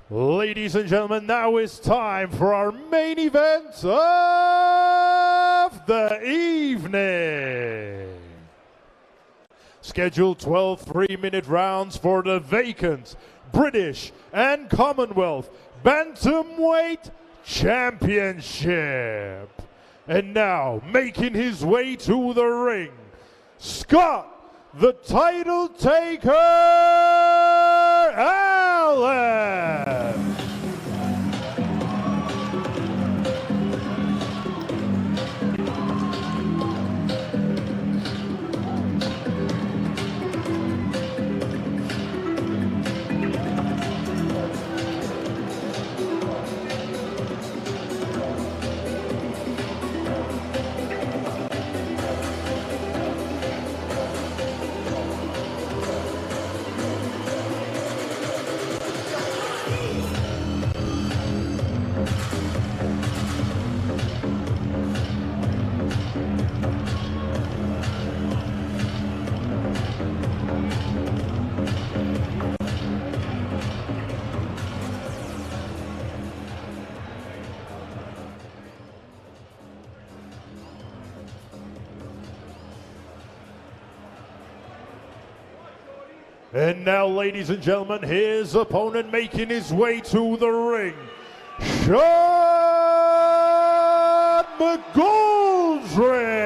Ladies and gentlemen, now it's time for our main event of the evening. Scheduled 12 3-minute rounds for the vacant British and Commonwealth Bantamweight Championship. And now, making his way to the ring, Scott, the title taker, Allan. And now, ladies and gentlemen, his opponent making his way to the ring, Sean McGoldrick.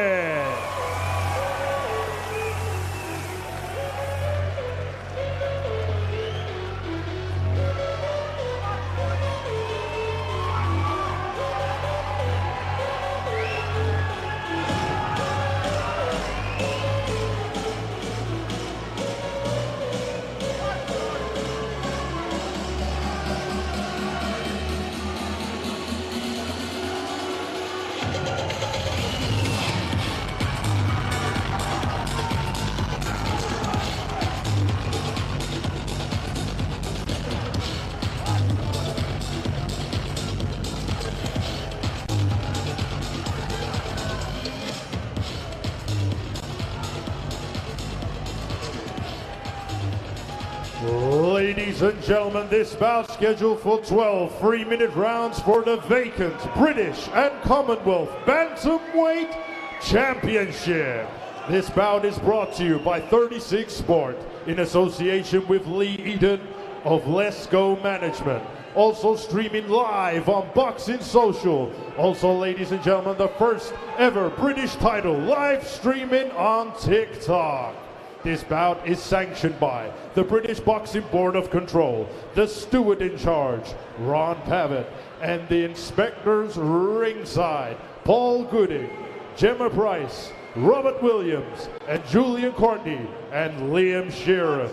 Ladies and gentlemen, this bout scheduled for 12 3-minute rounds for the vacant British and Commonwealth Bantamweight Championship. This bout is brought to you by 36 Sport in association with Lee Eden of Let's Go Management. Also streaming live on Boxing Social. Also, ladies and gentlemen, the first ever British title live streaming on TikTok. This bout is sanctioned by the British Boxing Board of Control, the steward in charge, Ron Pavitt, and the inspectors ringside, Paul Gooding, Gemma Price, Robert Williams, and Julian Courtney, and Liam Sheeran.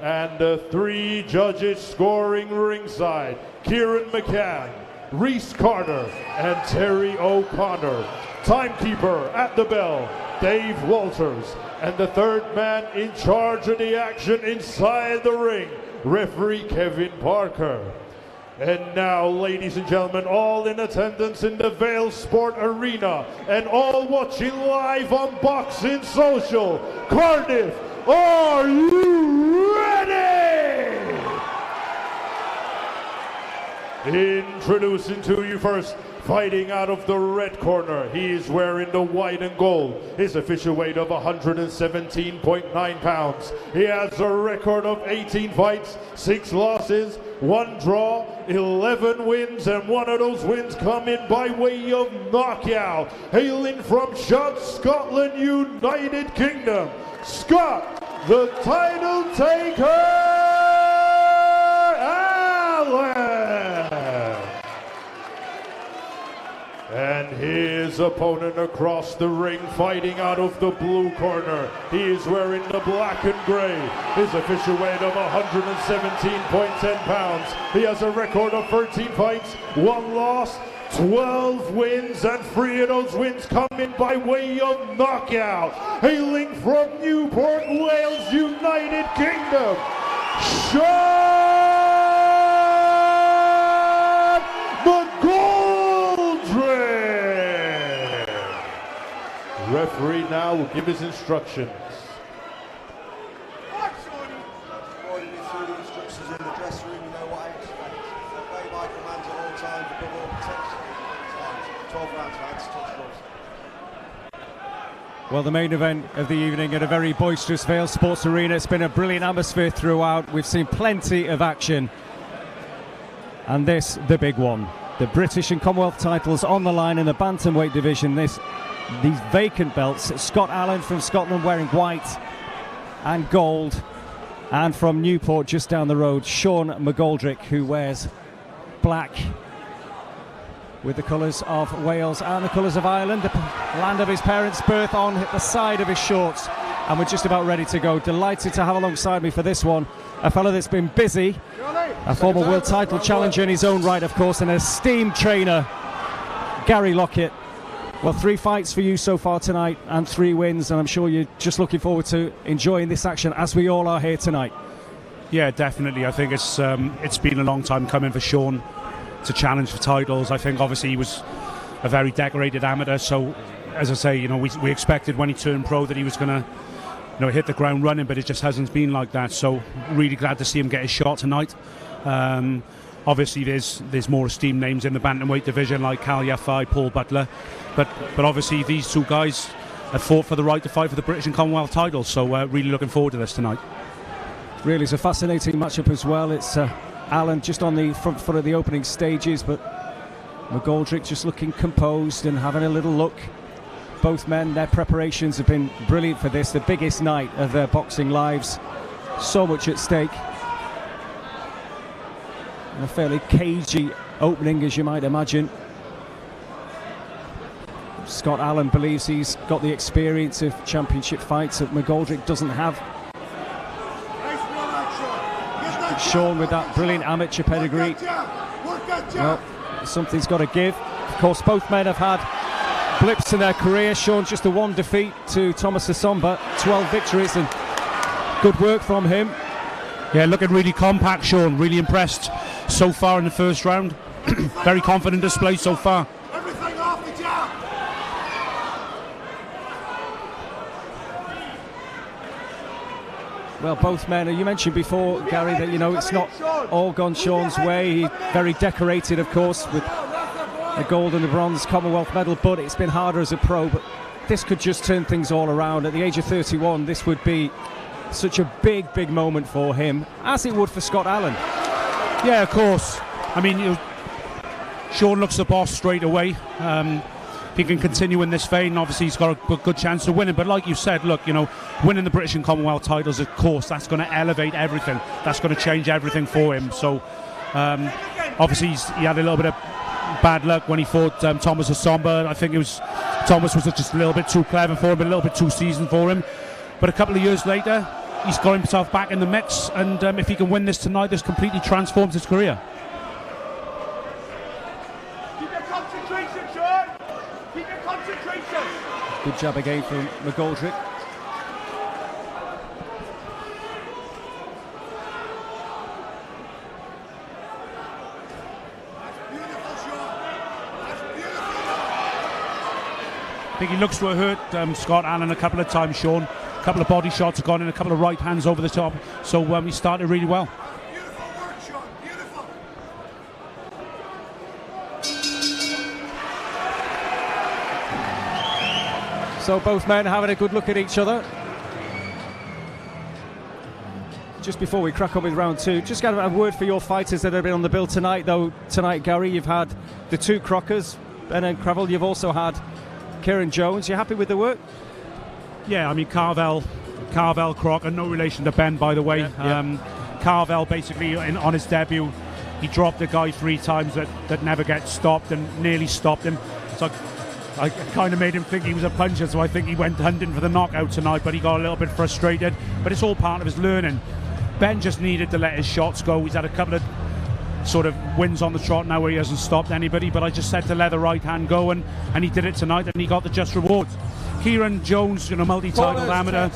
And the 3 judges scoring ringside, Kieran McCann, Reese Carter, and Terry O'Connor. Timekeeper at the bell, Dave Walters. And the third man in charge of the action inside the ring, referee Kevin Parker. And now, ladies and gentlemen, all in attendance in the Vale Sport Arena and all watching live on Boxing Social, Cardiff, are you ready? Introducing to you first, fighting out of the red corner, he is wearing the white and gold. His official weight of 117.9 pounds. He has a record of 18 fights, 6 losses, 1 draw, 11 wins, and 1 of those wins coming by way of knockout. Hailing from Shot, Scotland, United Kingdom, Scott, the title taker, Allan. And his opponent across the ring, fighting out of the blue corner. He is wearing the black and gray. His official weight of 117.10 pounds. He has a record of 13 fights, 1 loss, 12 wins, and 3 of those wins coming by way of knockout. Hailing from Newport, Wales, United Kingdom, Sean McGoldrick. Referee now will give his instructions. Instructions in the dressing room, you know what I expect. Well, the main event of the evening at a very boisterous Vale Sports Arena. It's been a brilliant atmosphere throughout. We've seen plenty of action. And this, the big one. The British and Commonwealth titles on the line in the bantamweight division. These vacant belts. Scott Allan from Scotland wearing white and gold. And from Newport, just down the road, Sean McGoldrick, who wears black with the colours of Wales and the colours of Ireland, the land of his parents' birth, on the side of his shorts. And we're just about ready to go. Delighted to have alongside me for this one a fellow that's been busy, a former world title challenger in his own right, of course, and an esteemed trainer, Gary Lockett. Well, 3 fights for you so far tonight and 3 wins, and I'm sure you're just looking forward to enjoying this action, as we all are here tonight. Yeah, definitely. I think it's been a long time coming for Sean to challenge for titles. I think obviously he was a very decorated amateur, so as I say, we expected when he turned pro that he was going to hit the ground running, but it just hasn't been like that. So really glad to see him get his shot tonight. Obviously there's more esteemed names in the bantamweight division like Cal Yafai, Paul Butler, but obviously these 2 guys have fought for the right to fight for the British and Commonwealth titles, so really looking forward to this tonight. Really, it's a fascinating matchup as well. It's Allan just on the front foot of the opening stages, but McGoldrick just looking composed and having a little look. Both men, their preparations have been brilliant for this, the biggest night of their boxing lives. So much at stake. And a fairly cagey opening, as you might imagine. Scott Allan believes he's got the experience of championship fights that McGoldrick doesn't have. Sean with that brilliant amateur pedigree. Well, something's got to give. Of course, both men have had blips in their career. Sean just a 1 defeat to Thomas Assomba, 12 victories, and good work from him. Yeah, looking really compact, Sean. Really impressed so far in the first round. Very confident display so far. Everything off the jab. Well, both men, you mentioned before, Gary, that it's not all gone Sean's way. He's very decorated, of course, with the gold and the bronze Commonwealth medal, but it's been harder as a pro. But this could just turn things all around. At the age of 31, this would be such a big moment for him, as it would for Scott Allan. Yeah, of course. I mean, Sean looks the boss straight away. If he can continue in this vein, obviously he's got a good chance of winning. But like you said, look, winning the British and Commonwealth titles, of course, that's going to elevate everything. That's going to change everything for him. So, obviously he had a little bit of bad luck when he fought Thomas Assomba. I think Thomas was just a little bit too clever for him, a little bit too seasoned for him. But a couple of years later, he's got himself back in the mix, and if he can win this tonight, this completely transforms his career. Keep your concentration, Sean. Keep your concentration. Good jab again from McGoldrick. I think he looks to have hurt Scott Allan a couple of times, Sean. A couple of body shots have gone in, a couple of right hands over the top. So he started really well. Beautiful work, Sean. Beautiful. So both men having a good look at each other. Just before we crack on with round 2, just got a word for your fighters that have been on the bill tonight, though. Tonight, Gary, you've had the 2 Crockers, Ben and Cravel. You've also had Kieran Jones. You happy with the work? Yeah, I mean, Carvel Crocker, no relation to Ben, by the way. Yeah. Carvel basically on his debut, he dropped a guy 3 times that never gets stopped and nearly stopped him. So I kind of made him think he was a puncher, so I think he went hunting for the knockout tonight, but he got a little bit frustrated. But it's all part of his learning. Ben just needed to let his shots go. He's had a couple of sort of wins on the trot now where he hasn't stopped anybody, but I just said to let the right hand go, and he did it tonight, and he got the just rewards. Kieran Jones, multi-titled amateur,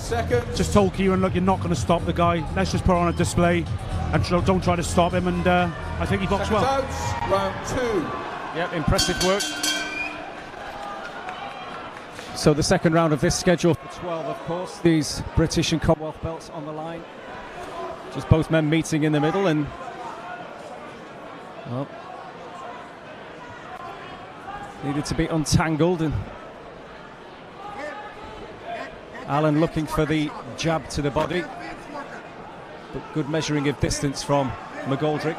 just told Kieran, look, you're not going to stop the guy. Let's just put on a display and don't try to stop him, and I think he boxed well. Out, round 2. Yep, impressive work. So the second round of this schedule for 12, of course, these British and Commonwealth belts on the line. Just both men meeting in the middle, and well, needed to be untangled, and Allan looking for the jab to the body, but good measuring of distance from McGoldrick.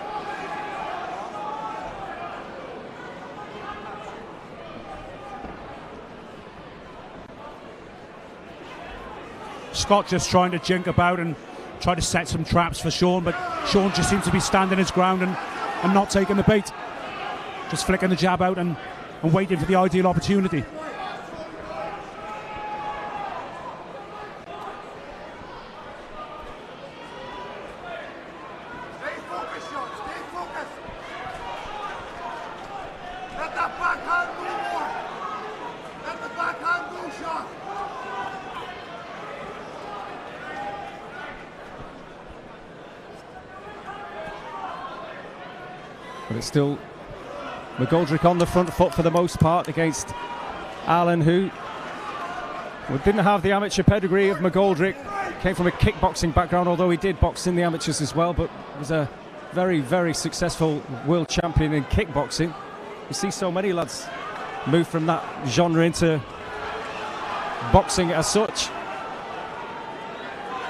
Scott just trying to jink about and try to set some traps for Sean, but Sean just seems to be standing his ground and not taking the bait. Just flicking the jab out and waiting for the ideal opportunity. Stay focused, Sean. Stay focused. Let that backhand go more. Let the backhand go, Sean. But it's still McGoldrick on the front foot for the most part against Allan, who didn't have the amateur pedigree of McGoldrick. Came from a kickboxing background, although he did box in the amateurs as well, but was a very, very successful world champion in kickboxing. You see so many lads move from that genre into boxing as such.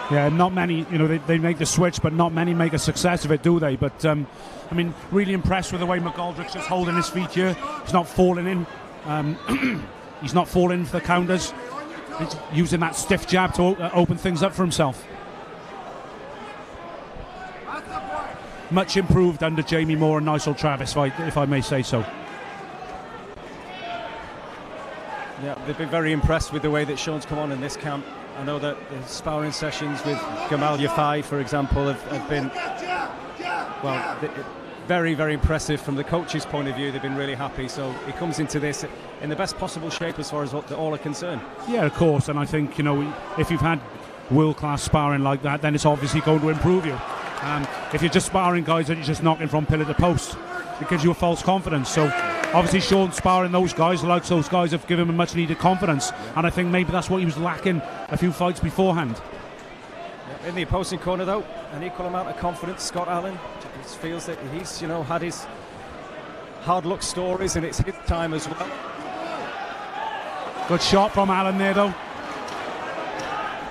Yeah, not many, they make the switch, but not many make a success of it, do they? But, I mean, really impressed with the way McGoldrick's just holding his feet here. He's not falling in. He's not falling for the counters. He's using that stiff jab to open things up for himself. Much improved under Jamie Moore and Nigel Travis, if I may say so. Yeah, they've been very impressed with the way that Sean's come on in this camp. I know that the sparring sessions with Gamal Yafai, for example, have been, well, very, very impressive from the coach's point of view. They've been really happy. So he comes into this in the best possible shape as far as what all are concerned. Yeah, of course. And I think, if you've had world-class sparring like that, then it's obviously going to improve you. If you're just sparring guys that you're just knocking from pillar to post, it gives you a false confidence. So obviously Sean sparring those guys, likes those guys, have given him a much needed confidence, and I think maybe that's what he was lacking a few fights beforehand. In the opposing corner though, an equal amount of confidence. Scott Allan just feels that he's had his hard luck stories, and it's his time as well. Good shot from Allan there though.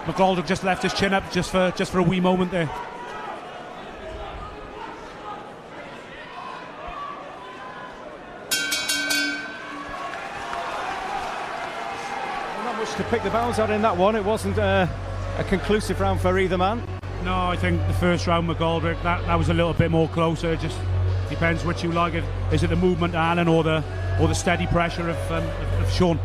McGoldrick just left his chin up just for a wee moment there. To pick the bounds out in that one. It wasn't a conclusive round for either man. No, I think the first round McGoldrick, that was a little bit more closer. It just depends which you like. Is it the movement of Allan or the steady pressure of Sean?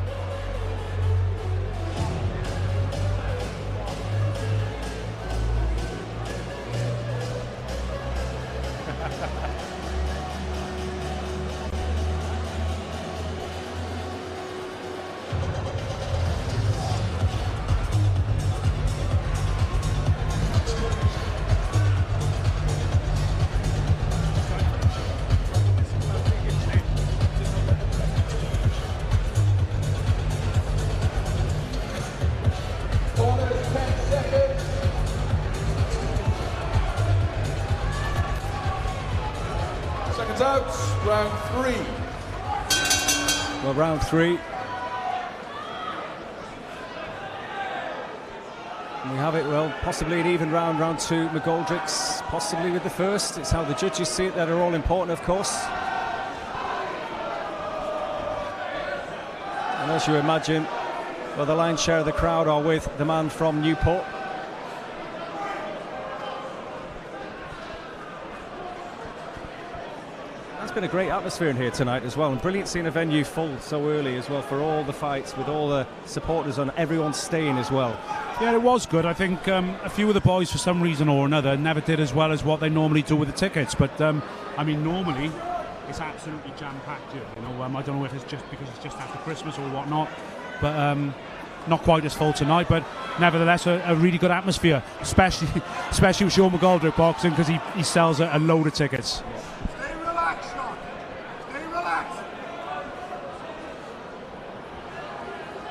Out, round three. Well, round three. And we have it, well, possibly an even round two. McGoldrick's possibly with the first. It's how the judges see it that are all important, of course. And as you imagine, well, the lion's share of the crowd are with the man from Newport. It's been a great atmosphere in here tonight as well, and brilliant seeing a venue full so early as well for all the fights, with all the supporters and everyone staying as well. Yeah, it was good. I think a few of the boys, for some reason or another, never did as well as what they normally do with the tickets. But I mean, normally it's absolutely jam-packed here. I don't know if it's just because it's just after Christmas or whatnot, but not quite as full tonight. But nevertheless, a really good atmosphere, especially with Sean McGoldrick boxing, because he sells a load of tickets. Stay relaxed, Sean. Stay relaxed.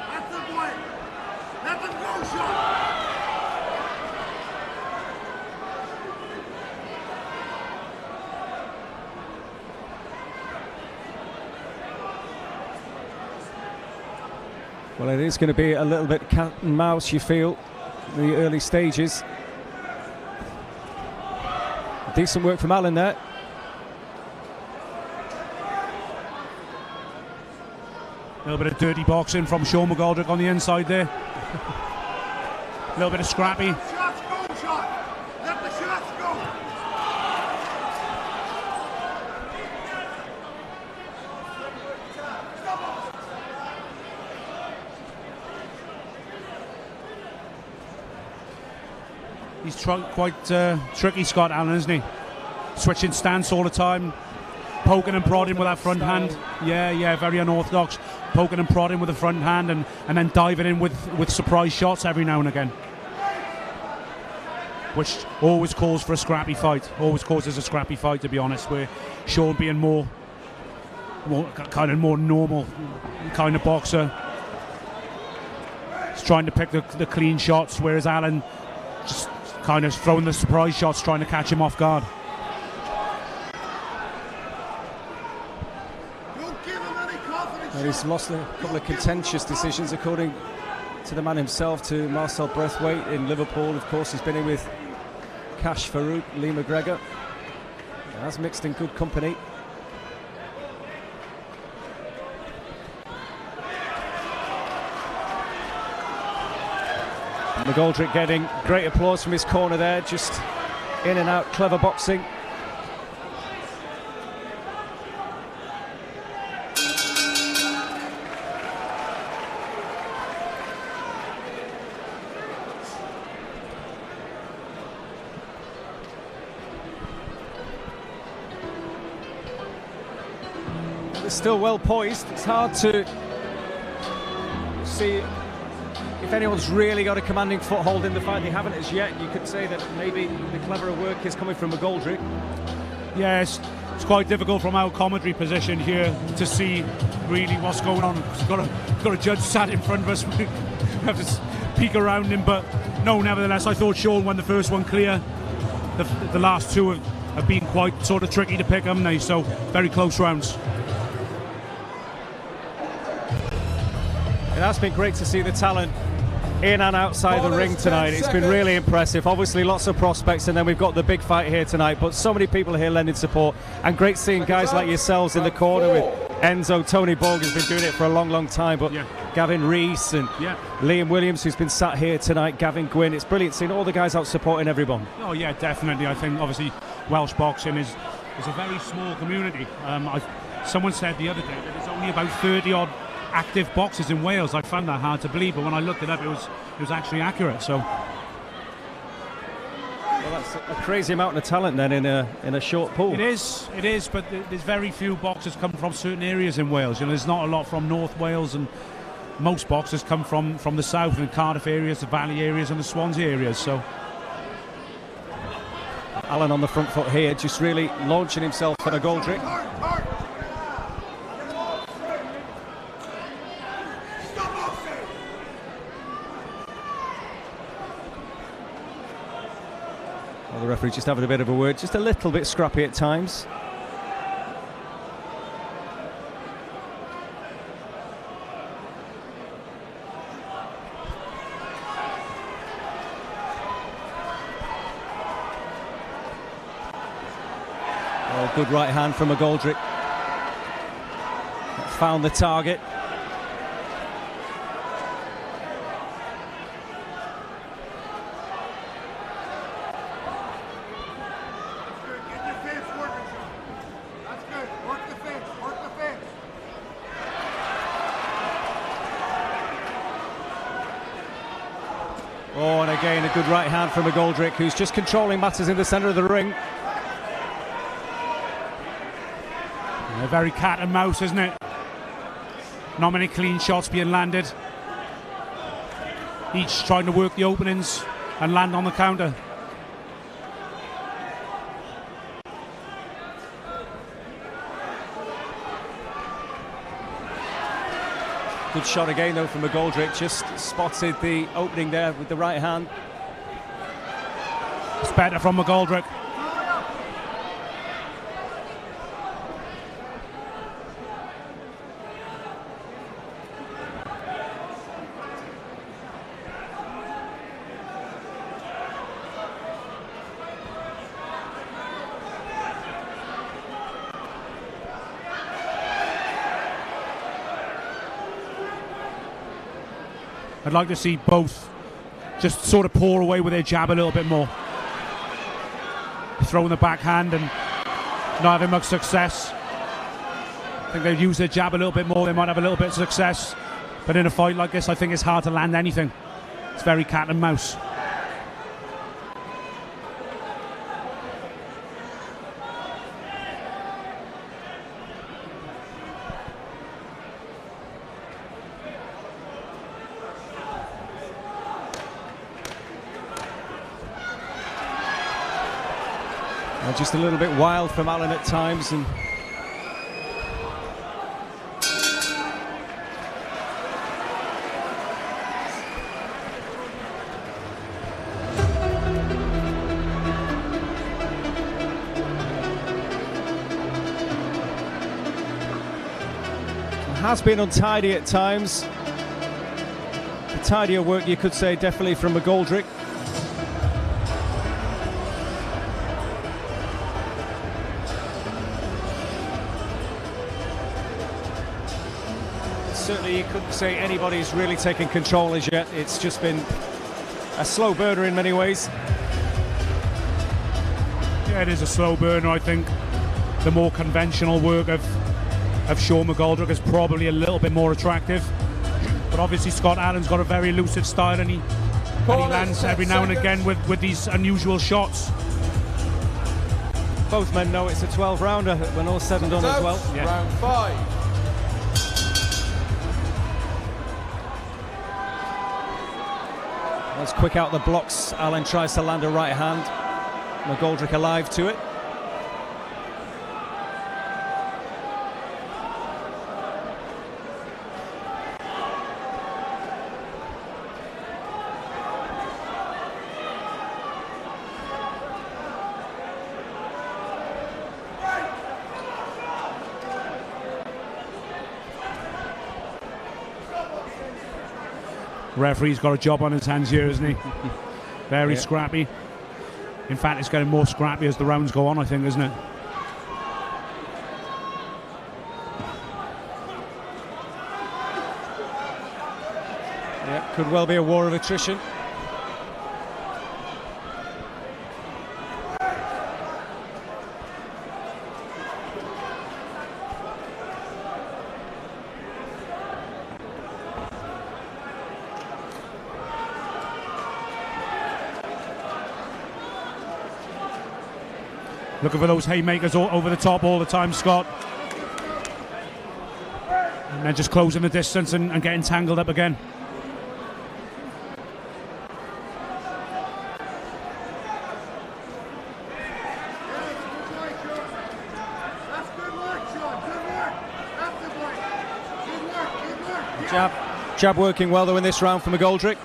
Let them win. Let them go, Sean. Well, it is going to be a little bit cat and mouse, you feel, in the early stages. Decent work from Allan there. A little bit of dirty boxing from Sean McGoldrick on the inside there. A little bit of scrappy. Shots go, shot. Let the shots go. He's quite tricky, Scott Allan, isn't he? Switching stance all the time, poking and prodding with that front hand. Yeah, very unorthodox. Poking and prodding with the front hand and then diving in with surprise shots every now and again. Which always calls for a scrappy fight. Always causes a scrappy fight, to be honest, where Sean being more normal kind of boxer. He's trying to pick the clean shots, whereas Allan just kind of throwing the surprise shots, trying to catch him off guard. Don't give him any confidence. And he's lost a couple of contentious decisions, according to the man himself, to Marcel Braithwaite in Liverpool. Of course, he's been in with Cash Farouk, Lee McGregor. He has mixed in good company. McGoldrick getting great applause from his corner there, just in and out, clever boxing. They're still well poised. It's hard to see if anyone's really got a commanding foothold in the fight. They haven't as yet. You could say that maybe the cleverer work is coming from McGoldrick. Yes, it's quite difficult from our commentary position here to see really what's going on. We've got a judge sat in front of us. We have to peek around him, but no, nevertheless, I thought Sean won the first one clear. The last two have been quite sort of tricky to pick, haven't they? So very close rounds. It has been great to see the talent in and outside the ring tonight. It's been really impressive. Obviously lots of prospects, and then we've got the big fight here tonight, but so many people here lending support, and great seeing guys like yourselves in the corner with Enzo. Tony Borg has been doing it for a long time, but Gavin Rees and Liam Williams, who's been sat here tonight, Gavin Gwynn. It's brilliant seeing all the guys out supporting everyone. Oh yeah, definitely. I think obviously Welsh boxing is a very small community. Someone said the other day that there's only about 30 odd active boxers in Wales. I found that hard to believe, but when I looked it up, it was actually accurate. So, well, that's a crazy amount of talent then in a short pool. It is, but there's very few boxers come from certain areas in Wales. You know, there's not a lot from North Wales, and most boxers come from the south and Cardiff areas, the Valley areas, and the Swansea areas. So, Allan on the front foot here, just really launching himself for McGoldrick. Well, the referee just having a bit of a word, just a little bit scrappy at times. Oh, good right hand from McGoldrick. Found the target. Oh, and again a good right hand from McGoldrick, who's just controlling matters in the centre of the ring. Very cat and mouse, isn't it? Not many clean shots being landed. Each trying to work the openings and land on the counter. Good shot again though from McGoldrick, just spotted the opening there with the right hand. It's better from McGoldrick. I'd like to see both just sort of pour away with their jab a little bit more. Throwing the backhand and not having much success. I think they'd use their jab a little bit more, they might have a little bit of success. But in a fight like this, I think it's hard to land anything. It's very cat and mouse. Just a little bit wild from Allan at times, and has been untidy at times. The tidier work, you could say, definitely from McGoldrick. Certainly you couldn't say anybody's really taken control as yet. It's just been a slow burner in many ways. Yeah, it is a slow burner. I think the more conventional work of Sean McGoldrick is probably a little bit more attractive. But obviously Scott Allan's got a very elusive style, and he lands every now and again with these unusual shots. Both men know it's a 12-rounder when all's said and done as well. Yeah. Round 5. Let's quick out the blocks. Allan tries to land a right hand. McGoldrick alive to it. Referee's got a job on his hands here, isn't he? Very scrappy. In fact, it's getting more scrappy as the rounds go on, I think, isn't it? Yeah, could well be a war of attrition. Looking for those haymakers over the top all the time, Scott. And then just closing the distance and getting tangled up again. That's good work, Sean. Good work. That's the point. Good work. Good work. Jab working well though in this round for McGoldrick.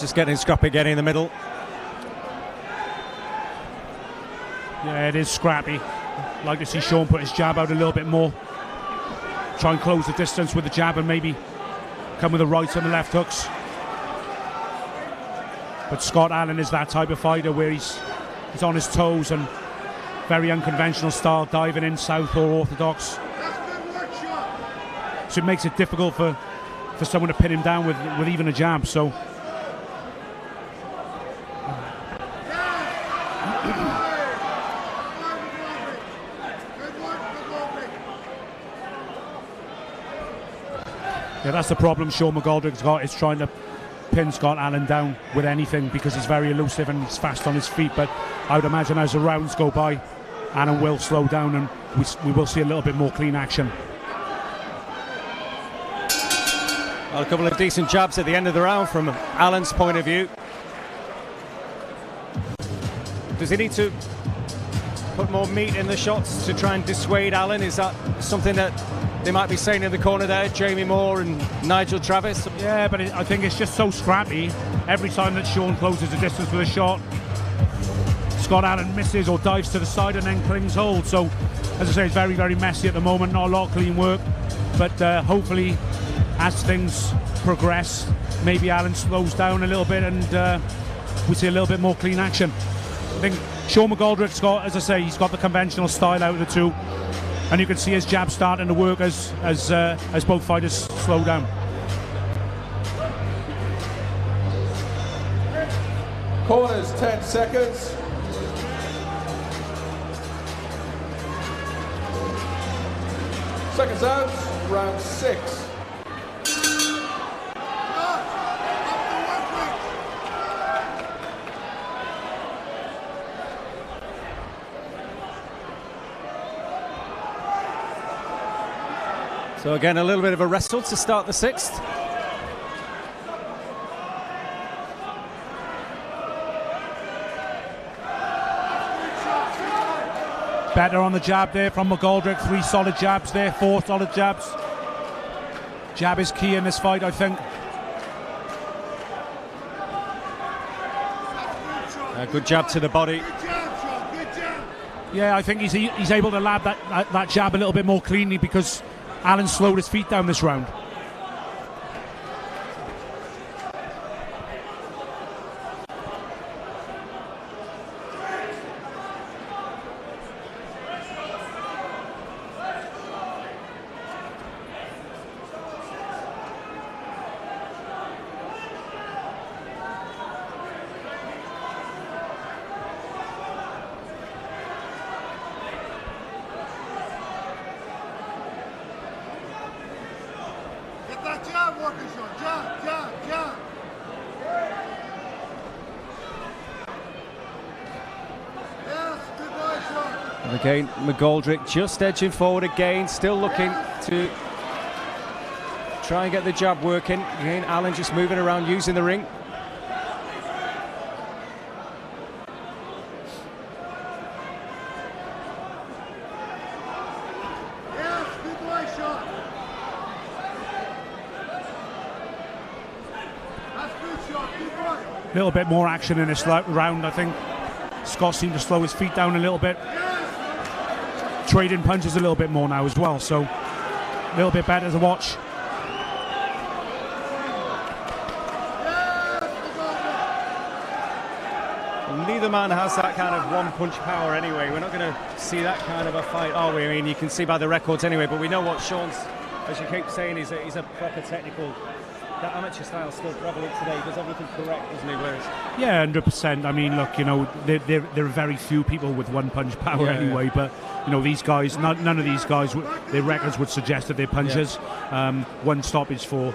Just getting scrappy again in the middle. Yeah, it is scrappy. Like to see Sean put his jab out a little bit more. Try and close the distance with the jab and maybe come with the rights and the left hooks. But Scott Allan is that type of fighter where he's on his toes and very unconventional style, diving in south or orthodox. That's good work, Sean. So it makes it difficult for someone to pin him down with even a jab. So yeah, that's the problem Sean McGoldrick's got, is trying to pin Scott Allan down with anything because he's very elusive and he's fast on his feet. But I would imagine as the rounds go by, Allan will slow down and we will see a little bit more clean action. Well, a couple of decent jabs at the end of the round from Allan's point of view. Does he need to put more meat in the shots to try and dissuade Allan? Is that something that they might be saying in the corner there, Jamie Moore and Nigel Travis. Yeah, but I think it's just so scrappy. Every time that Sean closes the distance with a shot, Scott Allan misses or dives to the side and then clings hold. So, as I say, it's very, very messy at the moment. Not a lot of clean work, but hopefully, as things progress, maybe Allan slows down a little bit and we see a little bit more clean action. I think Sean McGoldrick's got, as I say, he's got the conventional style out of the two, and you can see his jab starting to work as both fighters slow down. Corners, 10 seconds. Seconds out, round 6. So again, a little bit of a wrestle to start the 6th. Better on the jab there from McGoldrick. 3 solid jabs there, 4 solid jabs. Jab is key in this fight, I think. A good jab to the body. Good job, Sean. Good job. Yeah, I think he's able to lab that jab a little bit more cleanly because Allan slowed his feet down this round. Get that jab working, Sean. Jab, jab, jab. Yes, good boy, Sean. And again, McGoldrick just edging forward again, still looking to try and get the jab working. Again, Allan just moving around, using the ring. Yes, good boy, Sean. That's good, Sean. Good boy. A little bit more action in this round, I think. Scott seemed to slow his feet down a little bit. Trading punches a little bit more now as well, so a little bit better to watch. Neither man has that kind of one-punch power anyway. We're not going to see that kind of a fight, are we? I mean, you can see by the records anyway, but we know what Sean's, as you keep saying, he's a proper technical. That amateur style still prevalent today. He does everything correct, doesn't he? Whereas, Yeah, 100%. I mean, look, you know, there are very few people with one-punch power Yeah, anyway, yeah. but, you know, these guys, none of these guys, their records would suggest that they're punchers. One stoppage for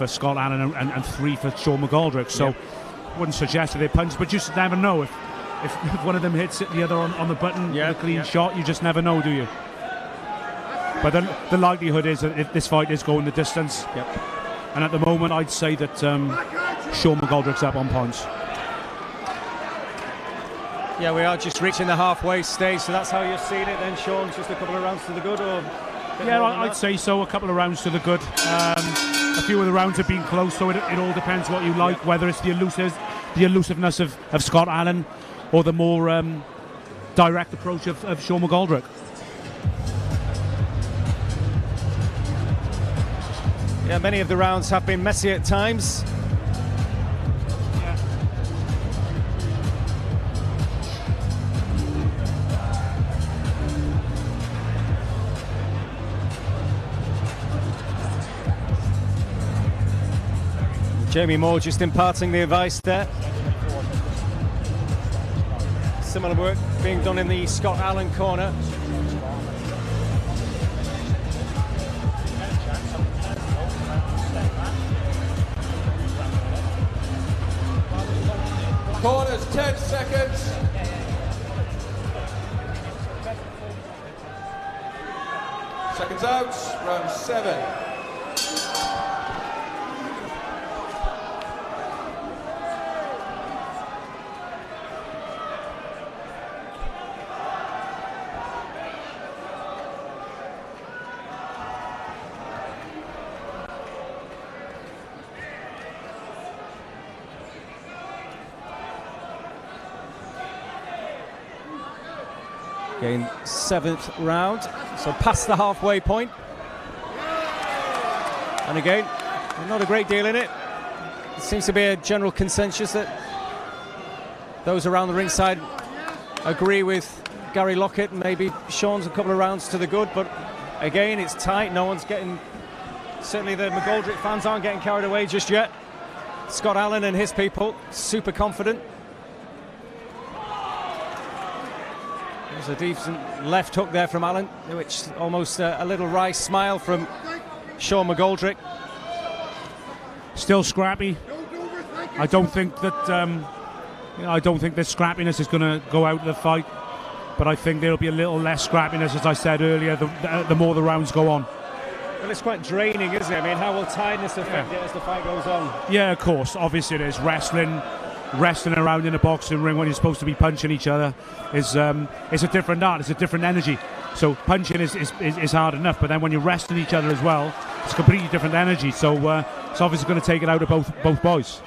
Scott Allan and 3 for Sean McGoldrick, so wouldn't suggest that they're punchers, but you just never know. If one of them hits it, the other on the button, Yeah, with a clean yeah. shot, you just never know, do you? But the likelihood is that if this fight is going the distance, Yep. and at the moment I'd say that Sean McGoldrick's up on points. Yeah, we are just reaching the halfway stage, so that's how you're seeing it then, Sean? Just a couple of rounds to the good, or? Yeah, I'd say so. A couple of rounds to the good. A few of the rounds have been close, so it all depends what you like, whether it's the elusiveness of Scott Allan or the more direct approach of Sean McGoldrick. Yeah, many of the rounds have been messy at times. Jamie Moore just imparting the advice there. Similar work being done in the Scott Allan corner. Corners, 10 seconds. Seconds out, round 7. Again, 7th round, so past the halfway point. And again, not a great deal in it. It seems to be a general consensus that those around the ringside agree with Gary Lockett. Maybe Sean's a couple of rounds to the good, but again, it's tight. No one's getting, certainly the McGoldrick fans aren't getting carried away just yet. Scott Allan and his people, super confident. There's a decent left hook there from Allan, which almost a little wry smile from Sean McGoldrick. Still scrappy. I don't think that I don't think that scrappiness is going to go out of the fight, but I think there'll be a little less scrappiness, as I said earlier, the more the rounds go on. Well, it's quite draining, isn't it? I mean, how will tiredness affect it as the fight goes on? Yeah, of course. Obviously, it is. Wrestling around in a boxing ring when you're supposed to be punching each other is it's a different art. It's a different energy. So punching is hard enough, but then when you're wrestling each other as well, it's a completely different energy. So it's obviously going to take it out of both boys.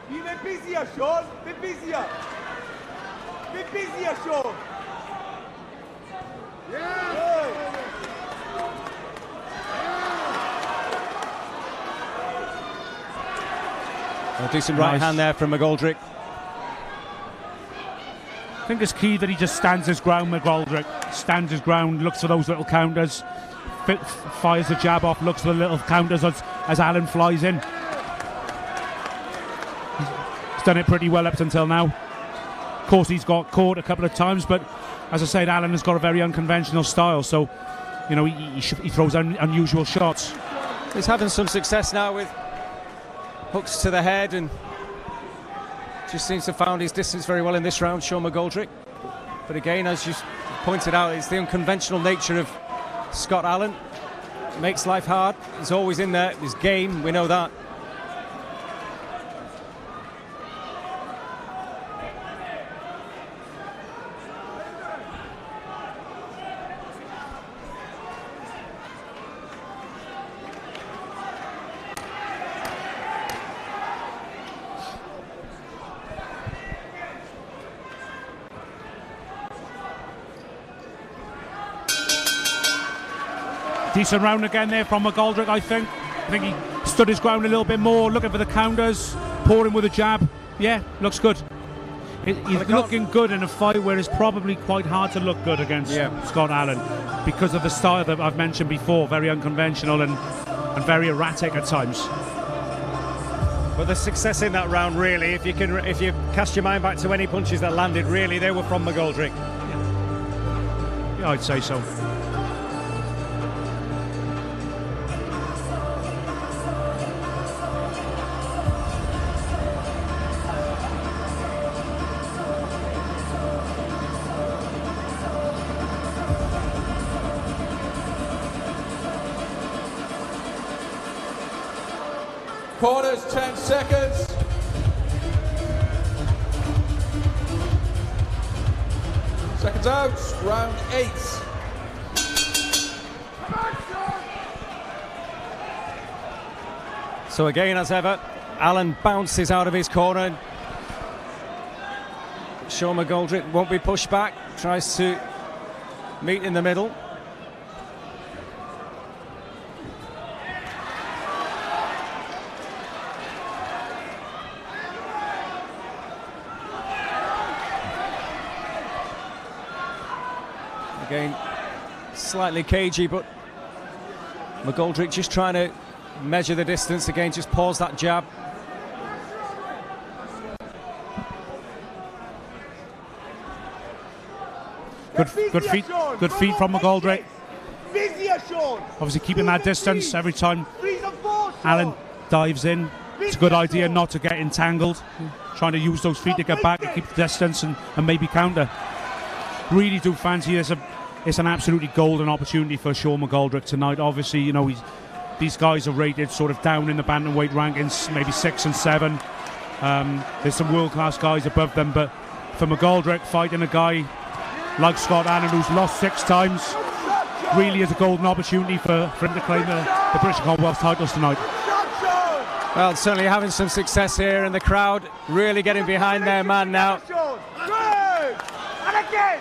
Be a bit busier, Sean. Bit busier. Bit busier, Sean. A decent right hand there from McGoldrick. I think it's key that he just stands his ground, McGoldrick. Stands his ground, looks for those little counters, fires the jab off, looks for the little counters as Allan flies in. He's done it pretty well up until now. Of course, he's got caught a couple of times, but as I said, Allan has got a very unconventional style, so you know he throws unusual shots. He's having some success now with hooks to the head, and just seems to have found his distance very well in this round, Sean McGoldrick. But again, as you pointed out, it's the unconventional nature of Scott Allan. Makes life hard. He's always in there. His game, we know that. Decent round again there from McGoldrick, I think. I think he stood his ground a little bit more, looking for the counters, pouring with a jab. Yeah, looks good. He's looking good in a fight where it's probably quite hard to look good against Scott Allan because of the style that I've mentioned before, very unconventional and very erratic at times. But the success in that round, really, if you cast your mind back to any punches that landed, really, they were from McGoldrick. Yeah, I'd say so. Corners, 10 seconds. Seconds out, round 8. So again, as ever, Allan bounces out of his corner. Sean McGoldrick won't be pushed back, tries to meet in the middle. Again, slightly cagey, but McGoldrick just trying to measure the distance again, just pause that jab. Good feet from McGoldrick. Busier, Sean. Obviously keeping that distance every time Allan dives in. It's a good idea not to get entangled. Trying to use those feet to get back and keep the distance and maybe counter. Really do fancy it's an absolutely golden opportunity for Sean McGoldrick tonight. Obviously, you know, these guys are rated sort of down in the bantamweight rankings, maybe 6 and 7. There's some world-class guys above them, but for McGoldrick, fighting a guy like Scott Allan, who's lost 6 times, really is a golden opportunity for him to claim the British Commonwealth titles tonight. Well, certainly having some success here, and the crowd really getting behind their man now. Good! And again!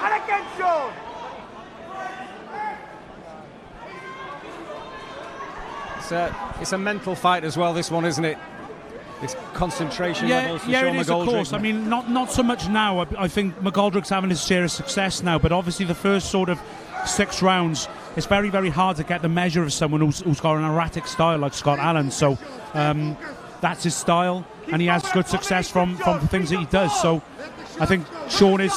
And again, Sean! It's a mental fight as well, this one, isn't it? It's concentration levels for Sean it is, McGoldrick. of course. I mean, not so much now. I think McGoldrick's having his share of success now, but obviously the first sort of 6 rounds, it's very, very hard to get the measure of someone who's got an erratic style like Scott Allan. So that's his style, and he has good success from the things that he does. So I think Sean is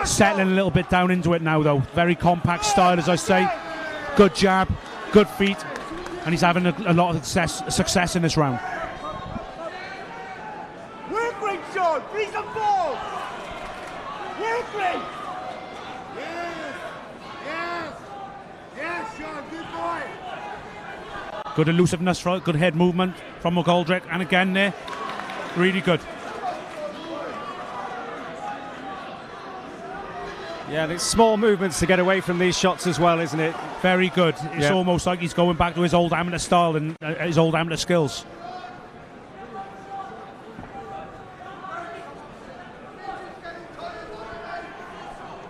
settling a little bit down into it now, though. Very compact style, as I say. Good jab, good feet, and he's having a lot of success in this round. Work rate, Sean! 3 and 4! Work rate! Yes, Sean, good boy! Good elusiveness, good head movement from McGoldrick, and again there, really good. Yeah, there's small movements to get away from these shots as well, isn't it? Very good. It's almost like he's going back to his old amateur style and his old amateur skills.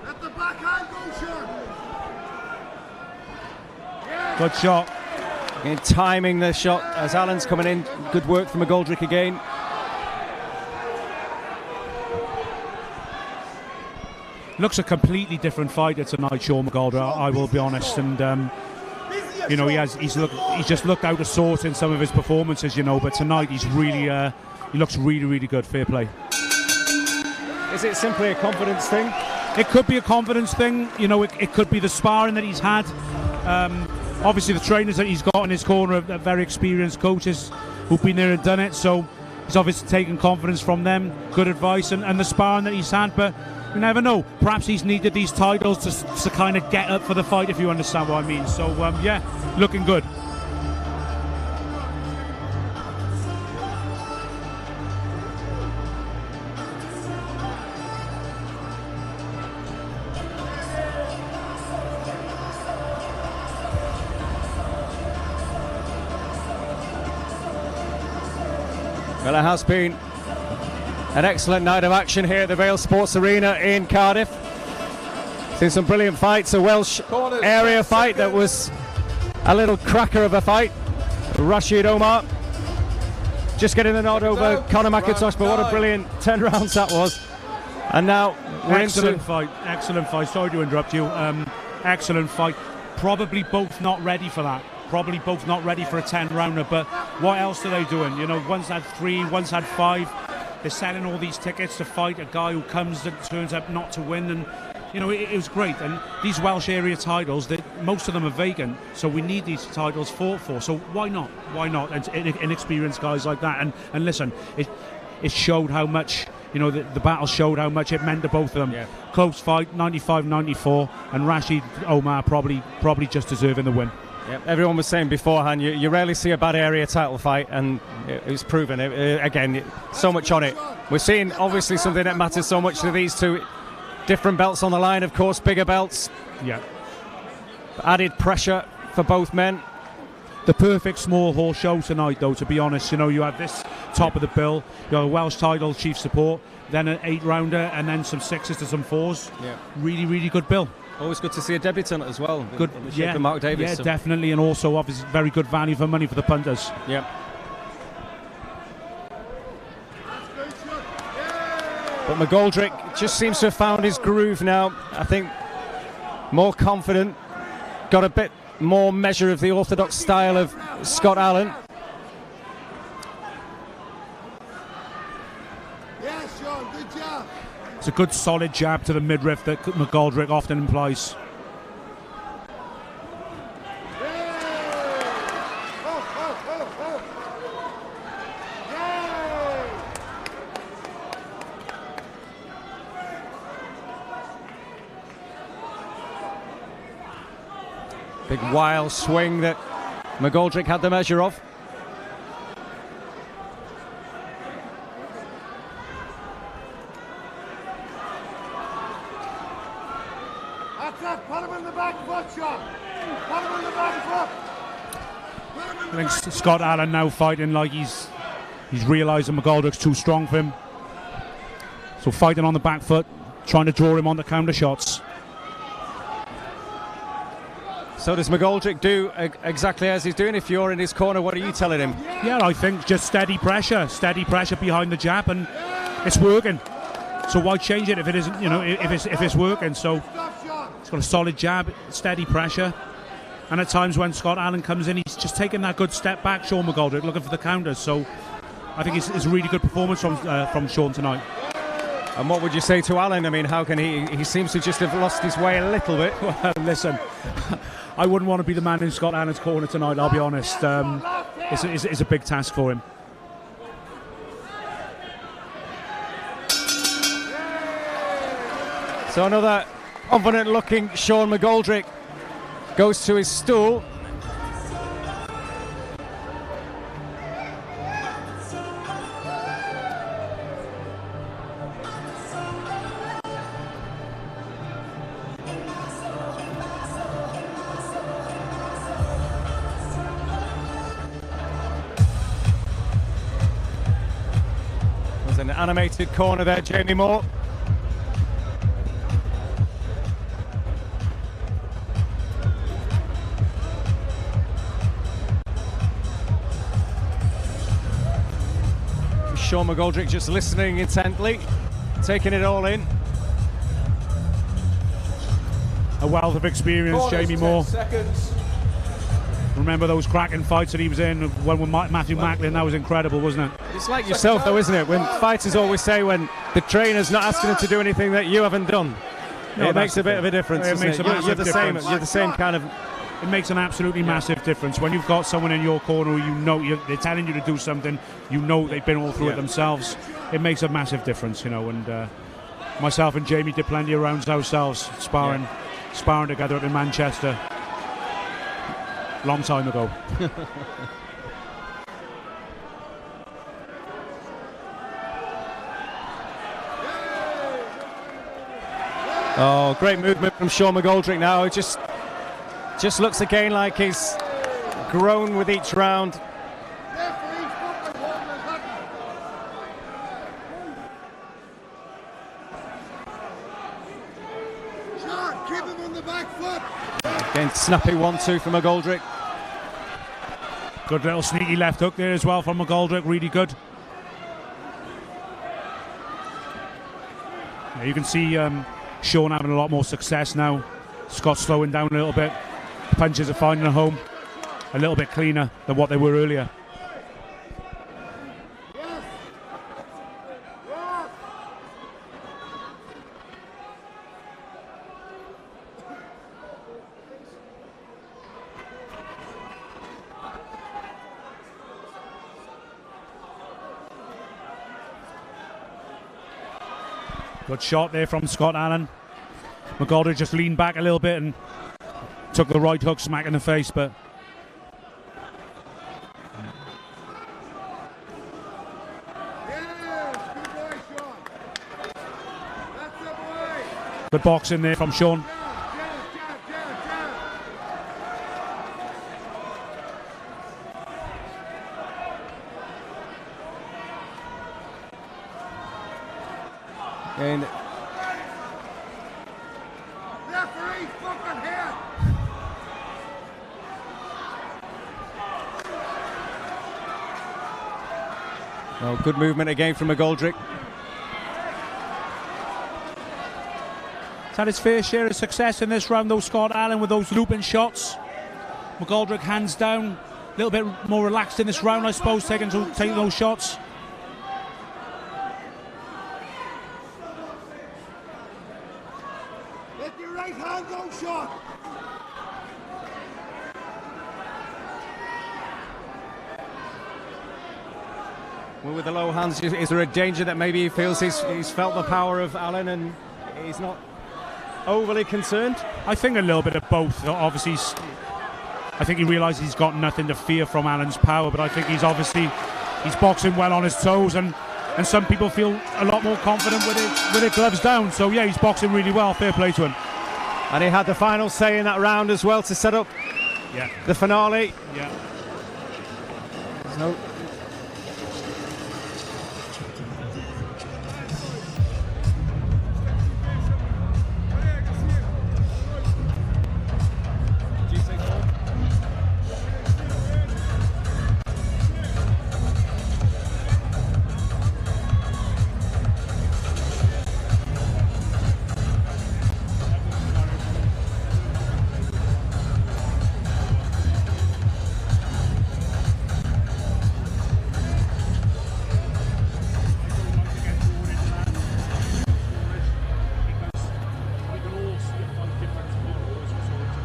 Let the backhand go, Sean! Good shot. And timing the shot as Allan's coming in. Good work from McGoldrick again. Looks a completely different fighter tonight, Sean McGoldrick, I will be honest. And you know, he's just looked out of sorts in some of his performances, you know. But tonight he's really he looks really, really good. Fair play. Is it simply a confidence thing? It could be a confidence thing, you know. It could be the sparring that he's had. Obviously, the trainers that he's got in his corner are very experienced coaches who've been there and done it. So he's obviously taken confidence from them, good advice, and the sparring that he's had. But you never know. Perhaps he's needed these titles to kind of get up for the fight, if you understand what I mean. So, yeah, looking good. Well, it has been an excellent night of action here at the Vale Sports Arena in Cardiff. Seen some brilliant fights, a Welsh area fight that was a little cracker of a fight. Rashid Omar just getting the nod over Conor McIntosh, but what a brilliant 10 rounds that was. And now we're Excellent fight. Sorry to interrupt you. Excellent fight. Probably both not ready for that. Probably both not ready for a 10-rounder, but what else are they doing? You know, one's had 3, one's had 5. They're selling all these tickets to fight a guy who comes and turns up not to win, and you know, it was great. And these Welsh area titles, most of them are vacant, so we need these titles fought for. So why not? Why not? And inexperienced guys like that. And listen, it showed how much, you know, the battle showed how much it meant to both of them. Yeah. Close fight, 95-94, and Rashid Omar probably just deserving the win. Yeah, everyone was saying beforehand, you rarely see a bad area title fight, and it was proven. Again, so much on it. We're seeing obviously something that matters so much to these two. Different belts on the line, of course, bigger belts. Yeah. Added pressure for both men. The perfect small hall show tonight, though, to be honest. You know, you have this top of the bill, you have a Welsh title, chief support, then an 8-rounder, and then some 6s to some 4s. Yeah. Really, really good bill. Always good to see a debutant as well. Good, in the shape of Mark Davis. Yeah, so. definitely, and also obviously very good value for money for the punters. Yeah. But McGoldrick just seems to have found his groove now. I think more confident, got a bit more measure of the orthodox style of Scott Allan. Yeah, Sean, good job. It's a good solid jab to the midriff that McGoldrick often implies. Big wild swing that McGoldrick had the measure of. That's it. Put him in the back foot, Sean. Put him in the back foot. I think Scott Allan now fighting like he's realising McGoldrick's too strong for him. So fighting on the back foot, trying to draw him on the counter shots. So does McGoldrick do exactly as he's doing? If you're in his corner, what are you telling him? Yeah, I think just steady pressure behind the jab, and it's working. So why change it if it isn't? You know, if it's working. So he's got a solid jab, steady pressure, and at times when Scott Allan comes in, he's just taking that good step back. Sean McGoldrick looking for the counters. So I think it's a really good performance from Sean tonight. And what would you say to Allan? I mean, how can he seems to just have lost his way a little bit. Well, listen, I wouldn't want to be the man in Scott Allan's corner tonight, I'll be honest. It's a big task for him. So another confident looking Sean McGoldrick goes to his stool. There's an animated corner there, Jamie Moore. Sean McGoldrick just listening intently, taking it all in. A wealth of experience, Jamie Moore. Remember those cracking fights that he was in with Matthew Macklin? That was incredible, wasn't it? It's like yourself though, isn't it? When fighters always say when the trainer's not asking them to do anything that you haven't done. No, it makes a bit of a difference. It makes a massive difference. You're the same kind of. It makes an absolutely massive difference when you've got someone in your corner who you know they're telling you to do something. You know they've been all through it themselves. It makes a massive difference, you know. And myself and Jamie did plenty of rounds ourselves, sparring together up in Manchester, long time ago. Oh, great movement from Sean McGoldrick now. It just looks again like he's grown with each round. Sean, keep him on the back foot. Again, snappy 1-2 from McGoldrick. Good little sneaky left hook there as well from McGoldrick, really good. Yeah, you can see Sean having a lot more success now. Scott slowing down a little bit. Punches are finding a home a little bit cleaner than what they were earlier. Yes. Good shot there from Scott Allan. McGoldrick just leaned back a little bit and took the right hook smack in the face, but Yes, good boy, Sean. That's the boy. good boxing there from Sean. Jab. And Referee, fucking head. oh, good movement again from McGoldrick. He's had his fair share of success in this round, though, Scott Allan, with those looping shots. McGoldrick hands down, a little bit more relaxed in this round, I suppose, taking those shots. Let your right hand go, Sean. Well, with the low hands, is there a danger that maybe he feels he's felt the power of Allan and he's not overly concerned? I think a little bit of both. Obviously, I think he realises he's got nothing to fear from Allan's power, but I think he's boxing well on his toes, and some people feel a lot more confident with it gloves down. So yeah, he's boxing really well. Fair play to him. And he had the final say in that round as well to set up the finale. Yeah. No.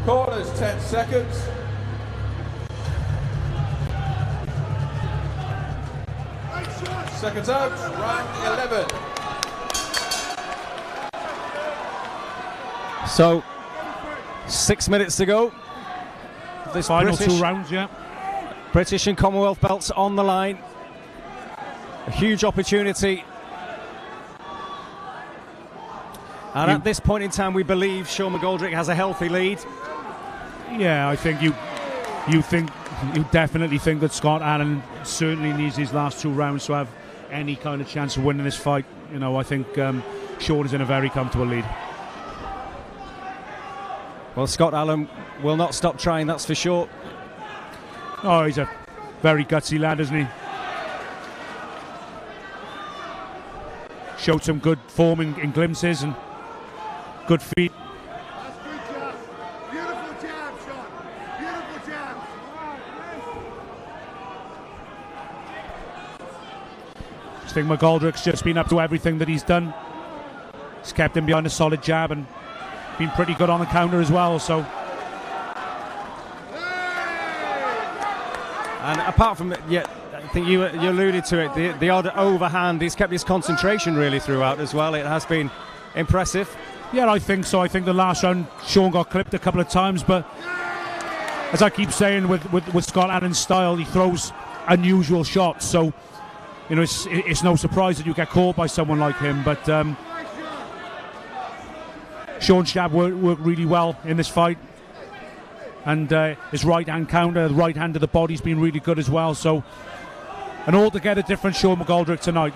Corners, 10 seconds. Seconds out, round 11. So, 6 minutes to go. This Final British, 2 rounds, yeah. British and Commonwealth belts on the line. A huge opportunity. And at this point in time, we believe Sean McGoldrick has a healthy lead. Yeah, I think you definitely think that Scott Allan certainly needs his last 2 rounds to have any kind of chance of winning this fight. You know, I think Sean is in a very comfortable lead. Well, Scott Allan will not stop trying, that's for sure. Oh, he's a very gutsy lad, isn't he? Showed some good form in glimpses and good feet. That's good job. Beautiful jab, Sean. Beautiful jab. I think McGoldrick's just been up to everything that he's done. He's kept him behind a solid jab and been pretty good on the counter as well. So, And apart from, yeah, I think you alluded to it, the odd overhand, he's kept his concentration really throughout as well. It has been impressive. yeah, I think so. I think the last round Sean got clipped a couple of times, but as I keep saying with Scott Allan's style, he throws unusual shots. So, you know, it's no surprise that you get caught by someone like him. But Sean's jab worked really well in this fight. And his right-hand counter, the right hand to the body's been really good as well. So, an altogether different Sean McGoldrick tonight.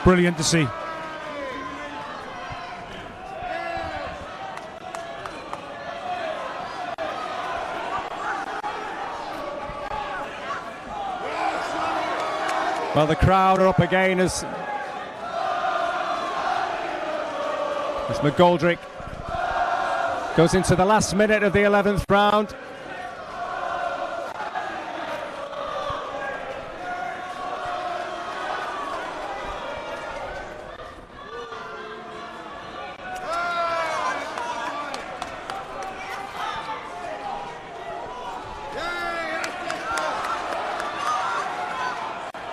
Brilliant to see. Well, the crowd are up again as McGoldrick goes into the last minute of the 11th round.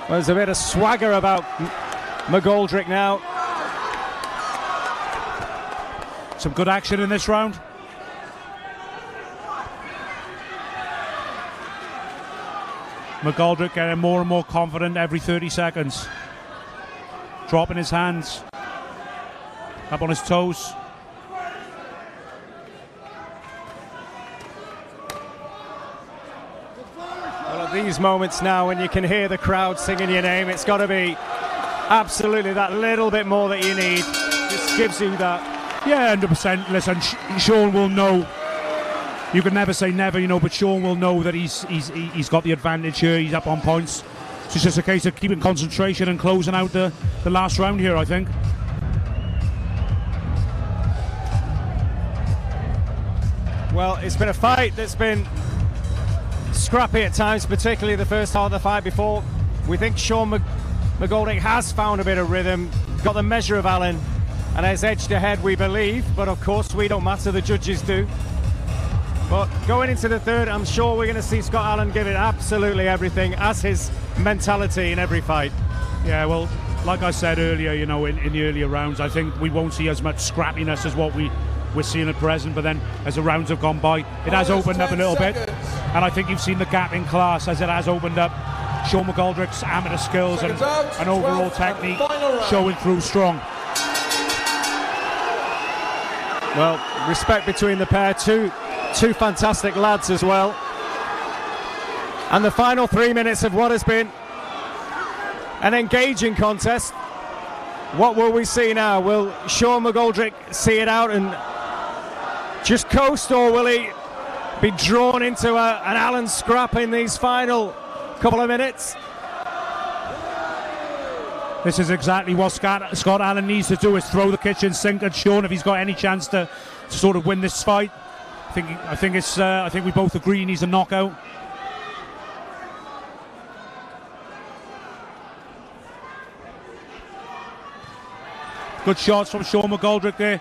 Well, there's a bit of swagger about McGoldrick now. Some good action in this round. McGoldrick getting more and more confident every 30 seconds. Dropping his hands. Up on his toes. Well, at these moments now when you can hear the crowd singing your name, it's got to be absolutely that little bit more that you need. Just gives you that. Yeah, 100%. Listen, Sean will know. You can never say never, you know, but Sean will know that he's got the advantage here. He's up on points. So it's just a case of keeping concentration and closing out the last round here, I think. Well, it's been a fight that's been scrappy at times, particularly the first half of the fight before. We think Sean McGoldrick has found a bit of rhythm, got the measure of Allan, and has edged ahead, we believe. But of course, we don't matter, the judges do. But going into the third, I'm sure we're going to see Scott Allan give it absolutely everything, as his mentality in every fight. Yeah, well, like I said earlier, you know, in the earlier rounds, I think we won't see as much scrappiness as what we're seeing at present. But then, as the rounds have gone by, it has opened up a little bit. And I think you've seen the gap in class as it has opened up. Sean McGoldrick's amateur skills and overall technique showing through strong. Well, respect between the pair, two fantastic lads as well. And the final 3 minutes of what has been an engaging contest. What will we see now? Will Sean McGoldrick see it out and just coast, or will he be drawn into an Allan scrap in these final couple of minutes? This is exactly what Scott Allan needs to do, is throw the kitchen sink at Sean if he's got any chance to sort of win this fight. I think we both agree he needs a knockout. Good shots from Sean McGoldrick there,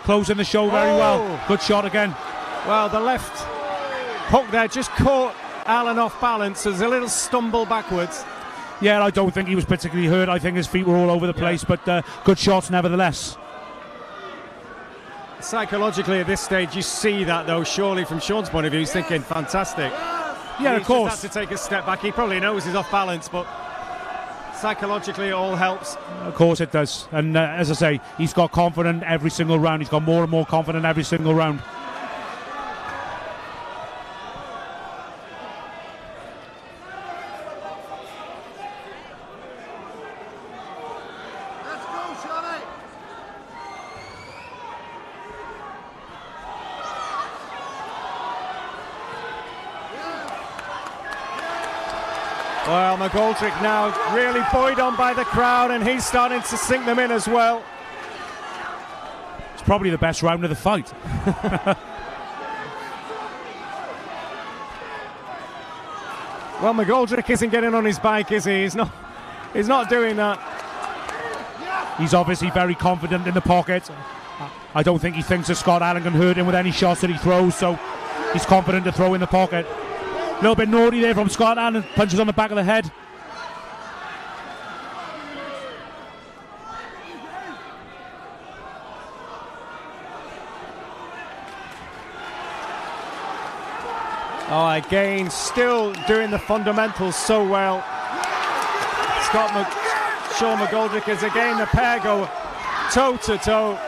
closing the show very well. Good shot again. Well, the left hook there just caught Allan off balance. There's a little stumble backwards. Yeah, I don't think he was particularly hurt. I think his feet were all over the place, but good shots nevertheless. Psychologically at this stage, you see that though, surely from Sean's point of view, he's thinking fantastic. Yeah, of course. He has to take a step back. He probably knows he's off balance, but psychologically it all helps. Of course it does. And as I say, he's got confidence every single round. He's got more and more confident every single round. Let's go, Shawty. Well, McGoldrick now really buoyed on by the crowd, and he's starting to sink them in as well. It's probably the best round of the fight. Well, McGoldrick isn't getting on his bike, is he? He's not doing that. He's obviously very confident in the pocket. I don't think he thinks that Scott Allan can hurt him with any shots that he throws, so he's confident to throw in the pocket. A little bit naughty there from Scott Allan, punches on the back of the head. Oh, again, still doing the fundamentals so well. Sean McGoldrick is again, the pair go toe to toe.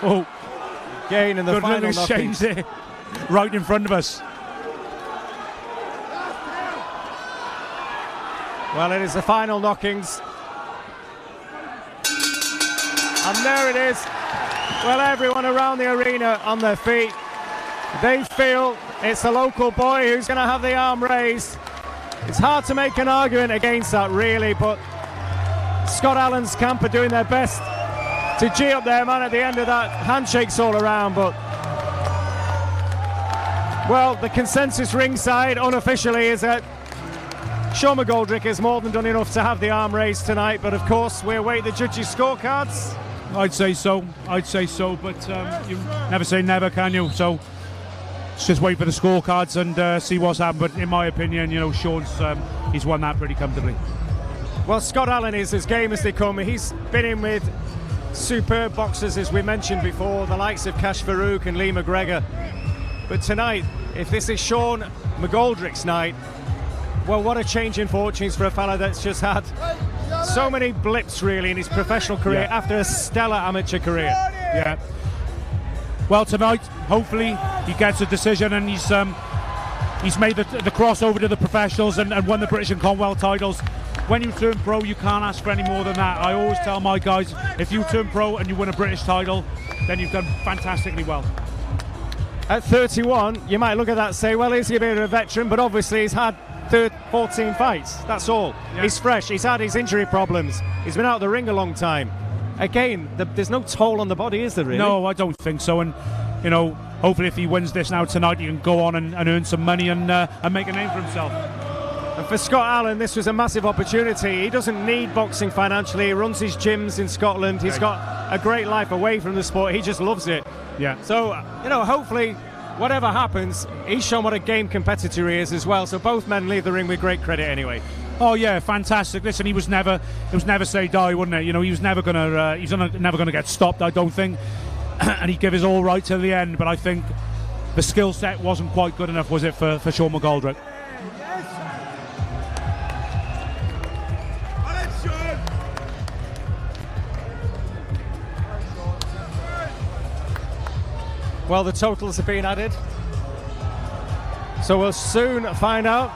Oh, Again in the good final little exchange there, right in front of us. Well, it is the final knockings. And there it is. Well, everyone around the arena on their feet. They feel it's a local boy who's going to have the arm raised. It's hard to make an argument against that, really, but Scott Allan's camp are doing their best to G up their man at the end of that. Handshakes all around, but well, the consensus ringside unofficially is that Sean McGoldrick has more than done enough to have the arm raised tonight, but of course we await the judges' scorecards. I'd say so, but you never say never, can you? So let's just wait for the scorecards and see what's happened. But in my opinion, you know, Sean's he's won that pretty comfortably. Well, Scott Allan is as game as they come. He's been in with superb boxers, as we mentioned before, the likes of Cash Farouk and Lee McGregor. But tonight, if this is Sean McGoldrick's night, well, what a change in fortunes for a fella that's just had so many blips, really, in his professional career after a stellar amateur career. Yeah. Well, tonight, hopefully, he gets a decision, and he's made the crossover to the professionals and won the British and Commonwealth titles. When you turn pro, you can't ask for any more than that. I always tell my guys, if you turn pro and you win a British title, then you've done fantastically well. At 31, you might look at that and say, well, is he a bit of a veteran? But obviously he's had 14 fights, that's all. Yeah. He's fresh, he's had his injury problems, he's been out of the ring a long time. Again, there's no toll on the body, is there, really? No, I don't think so. And, you know, hopefully if he wins this now tonight, he can go on and earn some money and make a name for himself. And for Scott Allan, this was a massive opportunity. He doesn't need boxing financially. He runs his gyms in Scotland. He's got a great life away from the sport. He just loves it. Yeah. So, you know, hopefully, whatever happens, he's shown what a game competitor he is as well. So both men leave the ring with great credit anyway. Oh yeah, fantastic. Listen, it was never say die, wasn't it? You know, he was never gonna get stopped, I don't think. And he'd give his all right till the end. But I think the skill set wasn't quite good enough, was it, for Sean McGoldrick? Well, the totals have been added, so we'll soon find out.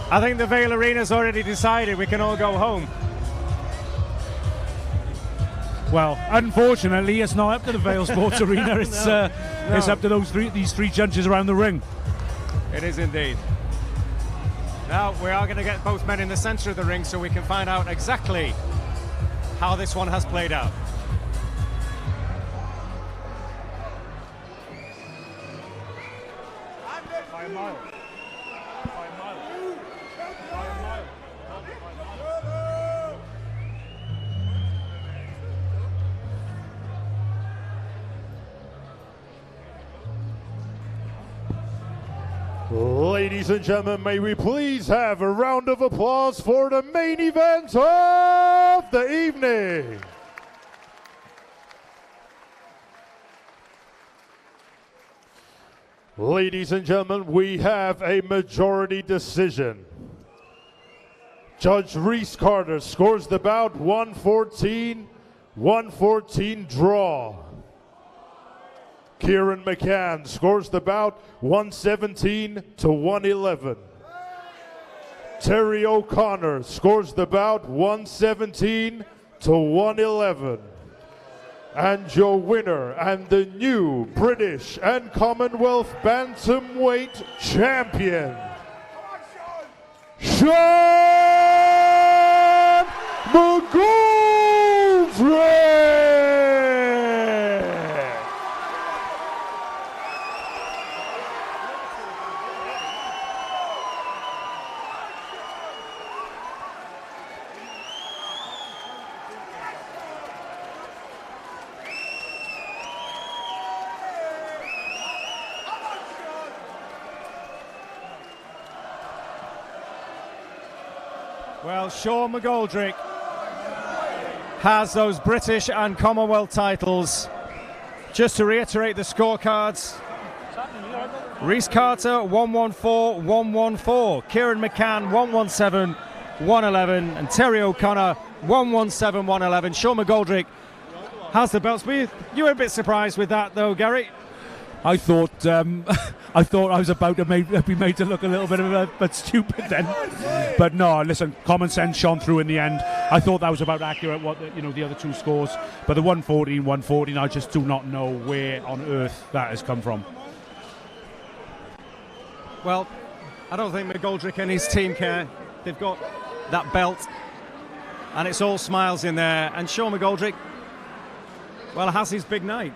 I think the Vale Arena's already decided we can all go home. Well, unfortunately, it's not up to the Vale Sports Arena. It's it's up to these three judges around the ring. It is indeed. Now we are going to get both men in the centre of the ring so we can find out exactly how this one has played out. By a mile. Ladies and gentlemen, may we please have a round of applause for the main event of the evening. Ladies and gentlemen, we have a majority decision. Judge Reese Carter scores the bout 114 draw. Kieran McCann scores the bout 117 to 111. Terry O'Connor scores the bout 117 to 111. And your winner and the new British and Commonwealth Bantamweight champion, Sean McGoldrick! Well, Sean McGoldrick has those British and Commonwealth titles. Just to reiterate the scorecards: Reese Carter 114, 114, Kieran McCann 117, 111, and Terry O'Connor 117, 111. Sean McGoldrick has the belts. You were a bit surprised with that, though, Gary. I thought I was about to be made to look a little bit stupid then, but no. Listen, common sense shone through in the end. I thought that was about accurate. What the other two scores, but the 114, I just do not know where on earth that has come from. Well, I don't think McGoldrick and his team care. They've got that belt, and it's all smiles in there. And Sean McGoldrick, well, has his big night.